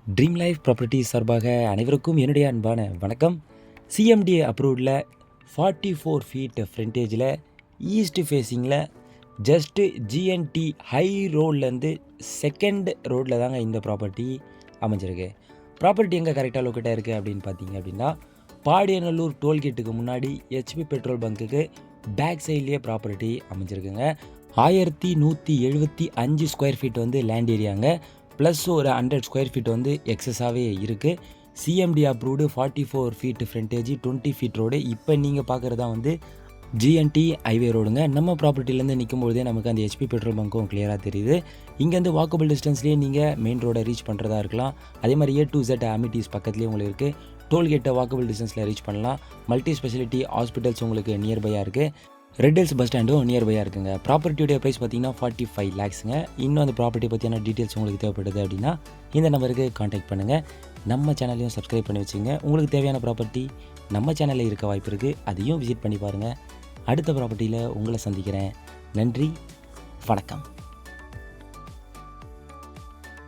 Dream life properties சார்பாக அனைவருக்கும் என்னுடைய அன்பான வணக்கம். சிஎம்டிஏ அப்ரூவ்டில் 44 ஃபீட் ஃப்ரண்டேஜில் ஈஸ்ட் ஃபேஸிங்கில் ஜஸ்ட்டு ஜிஎன்டி ஹை ரோட்லேருந்து செகண்ட் ரோட்டில் தாங்க இந்த ப்ராப்பர்ட்டி அமைஞ்சிருக்கு. ப்ராப்பர்ட்டி எங்கே கரெக்டாக லொக்கேட்டாக இருக்குது அப்படின்னு பார்த்தீங்க அப்படின்னா, பாடியநல்லூர் டோல்கேட்டுக்கு முன்னாடி ஹெச்பி பெட்ரோல் பங்க்குக்கு பேக் சைட்லேயே ப்ராப்பர்ட்டி அமைஞ்சிருக்குங்க. 1175 ஸ்கொயர் ஃபீட் வந்து லேண்ட் ஏரியாங்க, ப்ளஸ் ஒரு 100 ஸ்கொயர் ஃபீட் வந்து எக்ஸஸாகவே இருக்குது. CMD approved 44 feet frontage 20 feet road. இப்போ நீங்கள் பார்க்குறது தான் வந்து ஜிஎன்டி ஹைவே ரோடுங்க. நம்ம ப்ராப்பர்ட்டிலேருந்து நிற்கும்போதே நமக்கு அந்த ஹெச்பி பெட்ரோல் பங்க்கும் கிளியராக தெரியுது. இங்கேருந்து வாக்கபிள் டிஸ்டன்ஸ்லேயே நீங்கள் மெயின் ரோடை ரீச் பண்ணுறதா இருக்கலாம். அதே மாதிரி A to Z அமிட்டிஸ் பக்கத்துலேயே உங்களுக்கு இருக்குது. டோல்கேட்டை வாக்கபிள் டிஸ்டன்ஸில் ரீச் பண்ணலாம். மல்டி ஸ்பெஷாலிட்டி ஹாஸ்பிட்டல்ஸ் உங்களுக்கு நியர்பையாக இருக்குது. ரெட் ஹில்ஸ் பஸ் ஸ்டாண்டும் நியர்பையாக இருக்குங்க. ப்ராப்பர்ட்டியோடைய ப்ரைஸ் பார்த்தீங்கன்னா 45 லேக்ஸுங்க. இன்னும் அந்த ப்ராப்பர்ட்டி பற்றியான டீட்டெயில்ஸ் உங்களுக்கு தேவைப்படுது அப்படின்னா இந்த நம்பருக்கு காண்டாக்ட் பண்ணுங்கள். நம்ம சேனலையும் சப்ஸ்கிரைப் பண்ணி வச்சுங்க. உங்களுக்கு தேவையான ப்ராப்பர்ட்டி நம்ம சேனலில் இருக்க வாய்ப்பு இருக்குது, அதையும் விசிட் பண்ணி பாருங்கள். அடுத்த ப்ராப்பர்ட்டியில் உங்களை சந்திக்கிறேன். நன்றி, வணக்கம்.